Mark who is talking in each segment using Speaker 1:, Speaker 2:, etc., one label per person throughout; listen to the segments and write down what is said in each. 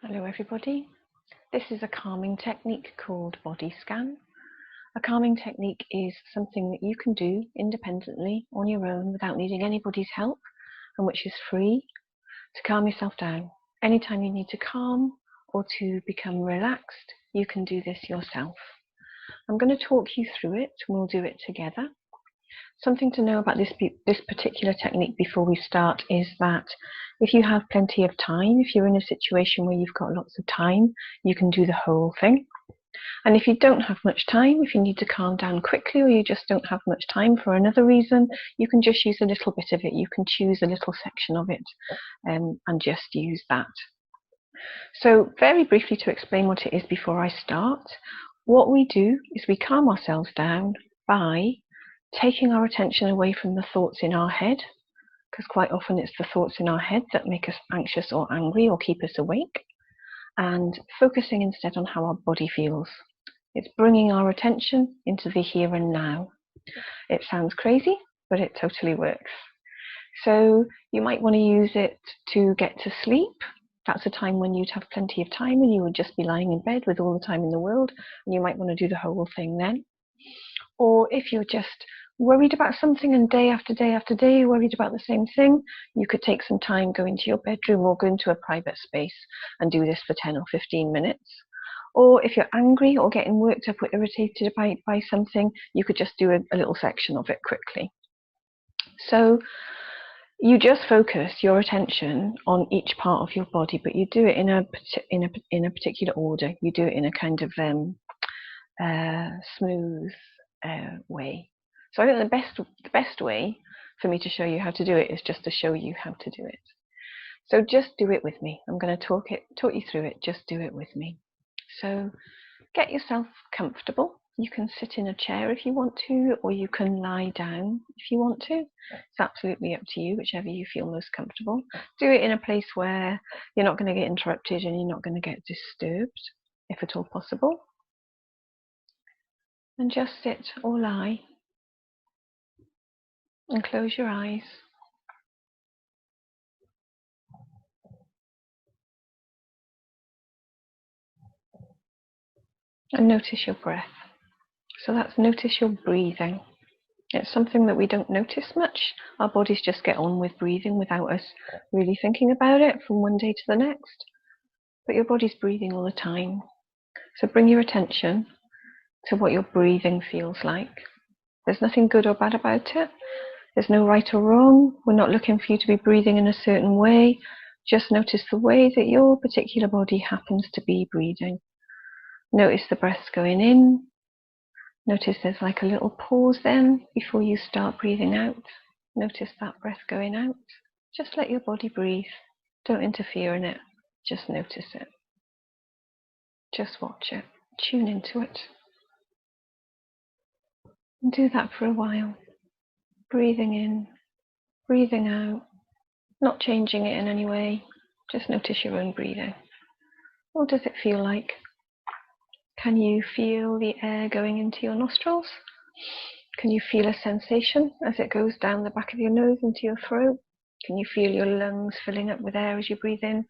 Speaker 1: Hello everybody. This is a calming technique called body scan. A calming technique is something that you can do independently on your own without needing anybody's help, and which is free to calm yourself down. Anytime you need to calm or to become relaxed, you can do this yourself. I'm going to talk you through it and we'll do it together. Something to know about this particular technique before we start is that if you have plenty of time, if you're in a situation where you've got lots of time, you can do the whole thing. And if you don't have much time, if you need to calm down quickly or you just don't have much time for another reason, you can just use a little bit of it. You can choose a little section of it and just use that. So very briefly to explain what it is before I start, what we do is we calm ourselves down by taking our attention away from the thoughts in our head, because quite often it's the thoughts in our head that make us anxious or angry or keep us awake, and focusing instead on how our body feels. It's bringing our attention into the here and now. It sounds crazy, but it totally works. So you might want to use it to get to sleep. That's a time when you'd have plenty of time and you would just be lying in bed with all the time in the world, and you might want to do the whole thing then. Or if you're just worried about something and day after day after day you're worried about the same thing, you could take some time, go into your bedroom or go into a private space and do this for 10 or 15 minutes. Or if you're angry or getting worked up or irritated by something, you could just do a little section of it quickly. So you just focus your attention on each part of your body, but you do it in a particular order. You do it in a kind of smooth way. So I think the best way for me to show you how to do it is just to show you how to do it. So just do it with me. I'm going to talk you through it. Just do it with me. So get yourself comfortable. You can sit in a chair if you want to, or you can lie down if you want to. It's absolutely up to you, whichever you feel most comfortable. Do it in a place where you're not going to get interrupted and you're not going to get disturbed, if at all possible. And just sit or lie and close your eyes. And notice your breath. So that's notice your breathing. It's something that we don't notice much. Our bodies just get on with breathing without us really thinking about it from one day to the next. But your body's breathing all the time. So bring your attention to what your breathing feels like. There's nothing good or bad about it. There's no right or wrong. We're not looking for you to be breathing in a certain way. Just notice the way that your particular body happens to be breathing. Notice the breaths going in. Notice there's like a little pause then before you start breathing out. Notice that breath going out. Just let your body breathe. Don't interfere in it. Just notice it. Just watch it. Tune into it. And do that for a while. Breathing in, breathing out, not changing it in any way. Just notice your own breathing. What does it feel like? Can you feel the air going into your nostrils? Can you feel a sensation as it goes down the back of your nose into your throat? Can you feel your lungs filling up with air as you breathe in?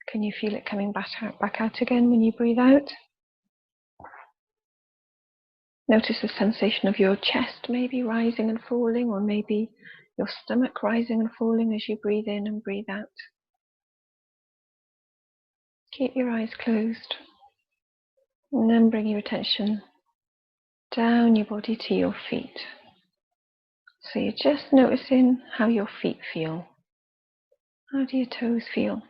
Speaker 1: Can you feel it coming back out again when you breathe out? Notice the sensation of your chest maybe rising and falling, or maybe your stomach rising and falling as you breathe in and breathe out. Keep your eyes closed. And then bring your attention down your body to your feet. So you're just noticing how your feet feel. How do your toes feel?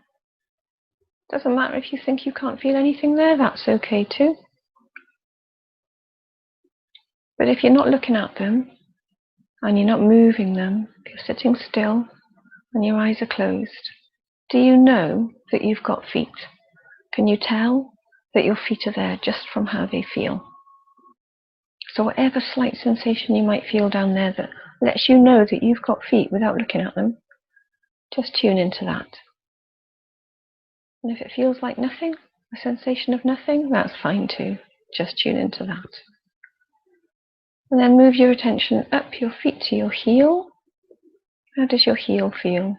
Speaker 1: Doesn't matter if you think you can't feel anything there, that's okay too. But if you're not looking at them and you're not moving them, if you're sitting still and your eyes are closed, do you know that you've got feet? Can you tell that your feet are there just from how they feel? So whatever slight sensation you might feel down there that lets you know that you've got feet without looking at them, just tune into that. And if it feels like nothing, a sensation of nothing, that's fine too. Just tune into that. And then move your attention up your feet to your heel. How does your heel feel?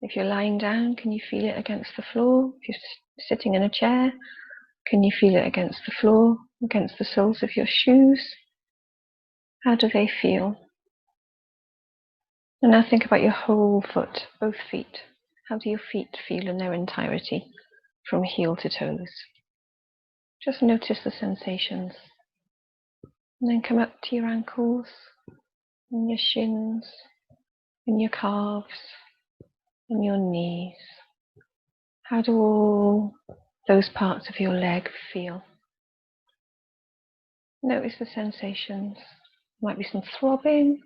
Speaker 1: If you're lying down, can you feel it against the floor? If you're sitting in a chair, can you feel it against the floor, against the soles of your shoes? How do they feel? And now think about your whole foot, both feet. How do your feet feel in their entirety, from heel to toes? Just notice the sensations. And then come up to your ankles, and your shins, and your calves, and your knees. How do all those parts of your leg feel? Notice the sensations. Might be some throbbing,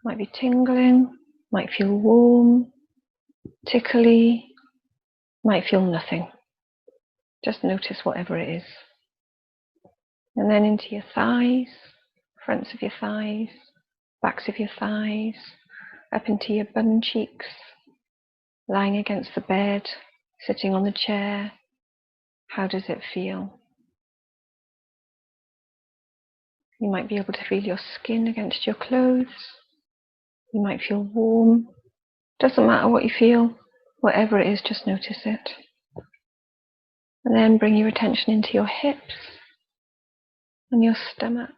Speaker 1: might be tingling, might feel warm, tickly, might feel nothing. Just notice whatever it is. And then into your thighs, fronts of your thighs, backs of your thighs, up into your bum cheeks, lying against the bed, sitting on the chair. How does it feel? You might be able to feel your skin against your clothes. You might feel warm. Doesn't matter what you feel. Whatever it is, just notice it. And then bring your attention into your hips and your stomach.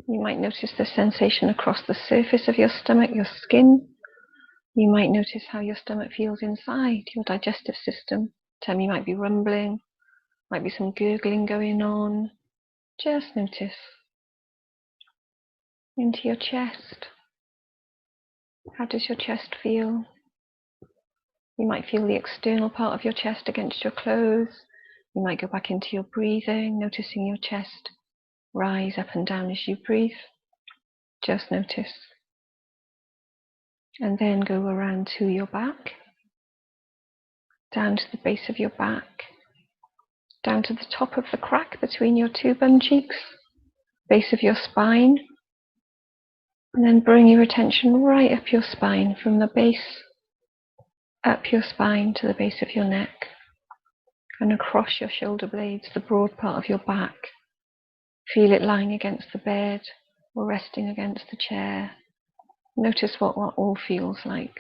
Speaker 1: You might notice the sensation across the surface of your stomach, your skin. You might notice how your stomach feels inside, your digestive system. Tummy might be rumbling, might be some gurgling going on. Just notice. Into your chest. How does your chest feel? You might feel the external part of your chest against your clothes. You might go back into your breathing, noticing your chest rise up and down as you breathe. Just notice. And then go around to your back, down to the base of your back, down to the top of the crack between your two bum cheeks, base of your spine, and then bring your attention right up your spine, from the base up your spine to the base of your neck, and across your shoulder blades, the broad part of your back. Feel it lying against the bed or resting against the chair. Notice what all feels like.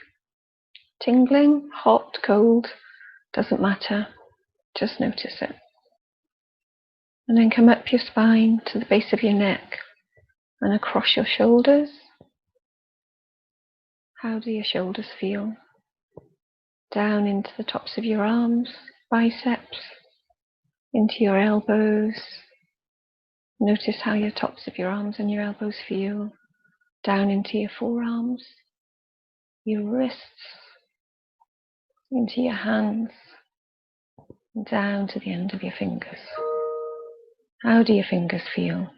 Speaker 1: Tingling, hot, cold, doesn't matter. Just notice it. And then come up your spine to the base of your neck and across your shoulders. How do your shoulders feel? Down into the tops of your arms, biceps, into your elbows. Notice how your tops of your arms and your elbows feel. Down into your forearms, your wrists, into your hands, and down to the end of your fingers. How do your fingers feel?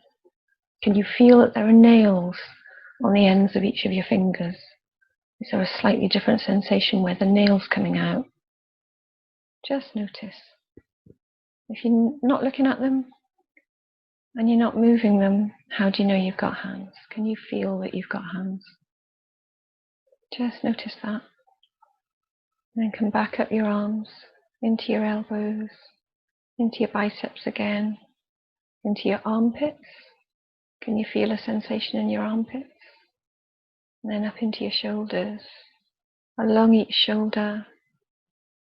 Speaker 1: Can you feel that there are nails on the ends of each of your fingers? Is there a slightly different sensation where the nail's coming out? Just notice. If you're not looking at them and you're not moving them, how do you know you've got hands? Can you feel that you've got hands? Just notice that. And then come back up your arms, into your elbows, into your biceps again, into your armpits. Can you feel a sensation in your armpits? And then up into your shoulders, along each shoulder,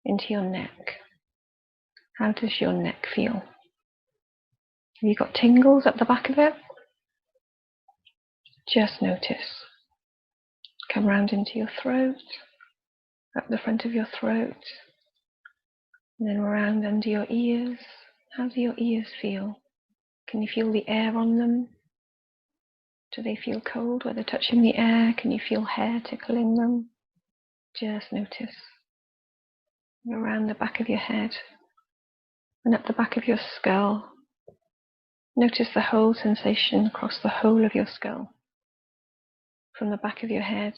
Speaker 1: into your neck. How does your neck feel? Have you got tingles at the back of it? Just notice. Come round into your throat, up the front of your throat, and then around under your ears. How do your ears feel? Can you feel the air on them? Do they feel cold where they're touching the air? Can you feel hair tickling them? Just notice. Around the back of your head and up the back of your skull. Notice the whole sensation across the whole of your skull. From the back of your head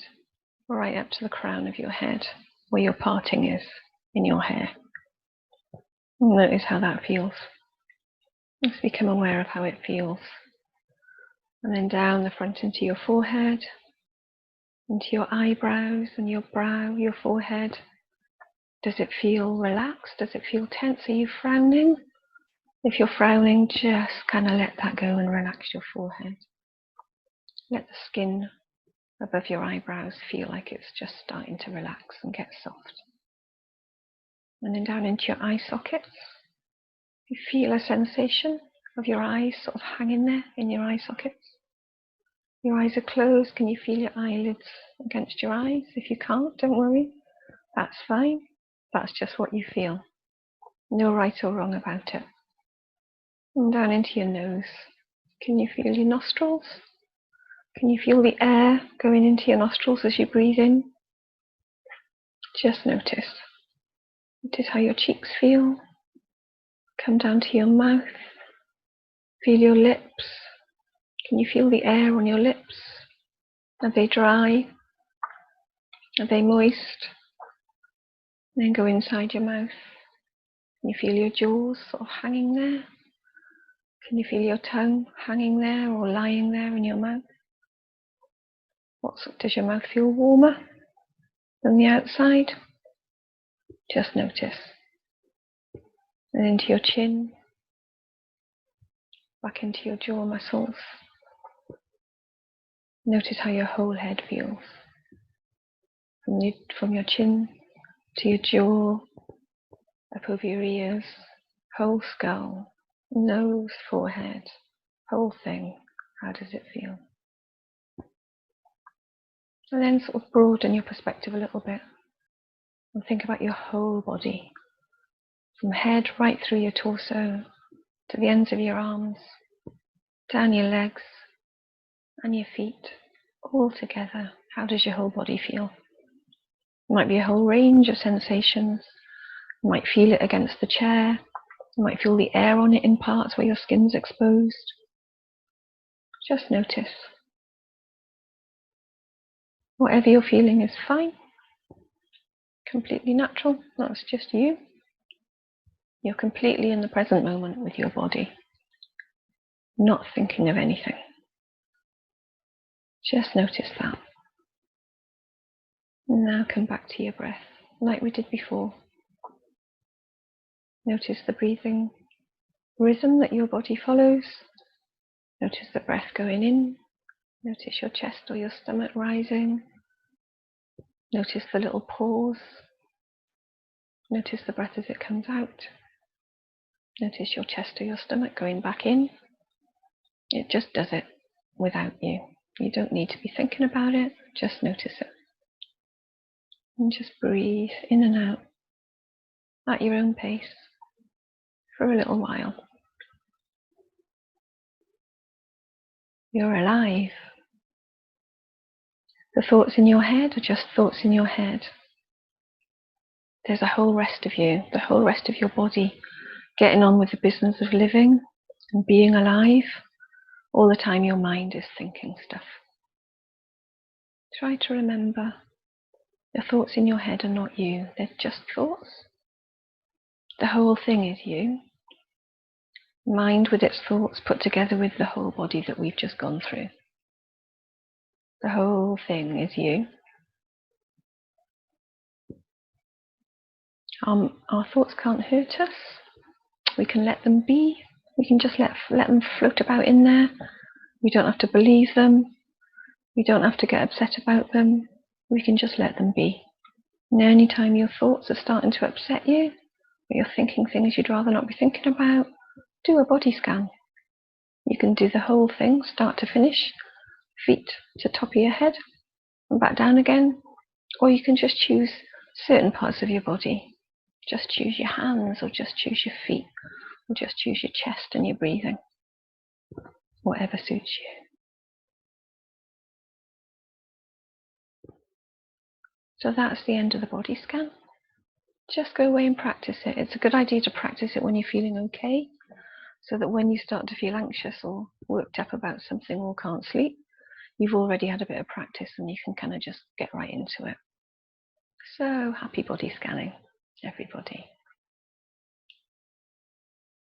Speaker 1: right up to the crown of your head, where your parting is in your hair. Notice how that feels. Just become aware of how it feels. And then down the front into your forehead, into your eyebrows and your brow, your forehead. Does it feel relaxed? Does it feel tense? Are you frowning? If you're frowning, just kind of let that go and relax your forehead. Let the skin above your eyebrows feel like it's just starting to relax and get soft. And then down into your eye sockets. You feel a sensation of your eyes sort of hanging there in your eye sockets. Your eyes are closed. Can you feel your eyelids against your eyes? If you can't, don't worry. That's fine. That's just what you feel. No right or wrong about it. And down into your nose. Can you feel your nostrils? Can you feel the air going into your nostrils as you breathe in? Just notice. Notice how your cheeks feel. Come down to your mouth. Feel your lips. Can you feel the air on your lips? Are they dry? Are they moist? Then go inside your mouth. Can you feel your jaws sort of hanging there? Can you feel your tongue hanging there or lying there in your mouth? Does your mouth feel warmer than the outside? Just notice. And into your chin, back into your jaw muscles. Notice how your whole head feels. From your chin to your jaw, up over your ears, whole skull, nose, forehead, whole thing. How does it feel? And then sort of broaden your perspective a little bit and think about your whole body, from head right through your torso to the ends of your arms, down your legs and your feet, all together. How does your whole body feel? It might be a whole range of sensations. You might feel it against the chair. You might feel the air on it in parts where your skin's exposed. Just notice. Whatever you're feeling is fine. Completely natural. That's just you. You're completely in the present moment with your body. Not thinking of anything. Just notice that. And now come back to your breath, like we did before. Notice the breathing rhythm that your body follows. Notice the breath going in. Notice your chest or your stomach rising. Notice the little pause. Notice the breath as it comes out. Notice your chest or your stomach going back in. It just does it without you. You don't need to be thinking about it. Just notice it. And just breathe in and out at your own pace for a little while. You're alive. The thoughts in your head are just thoughts in your head. There's a whole rest of you, the whole rest of your body, getting on with the business of living and being alive. All the time your mind is thinking stuff. Try to remember the thoughts in your head are not you, they're just thoughts. The whole thing is you. Mind with its thoughts put together with the whole body that we've just gone through. The whole thing is you. Our thoughts can't hurt us. We can let them be. We can just let them float about in there. We don't have to believe them. We don't have to get upset about them. We can just let them be. And any time your thoughts are starting to upset you, or you're thinking things you'd rather not be thinking about, do a body scan. You can do the whole thing, start to finish, feet to top of your head, and back down again. Or you can just choose certain parts of your body. Just choose your hands, or just choose your feet, or just choose your chest and your breathing. Whatever suits you. So that's the end of the body scan. Just go away and practice it. It's a good idea to practice it when you're feeling okay, so that when you start to feel anxious or worked up about something or can't sleep, you've already had a bit of practice and you can kind of just get right into it. So happy body scanning, everybody.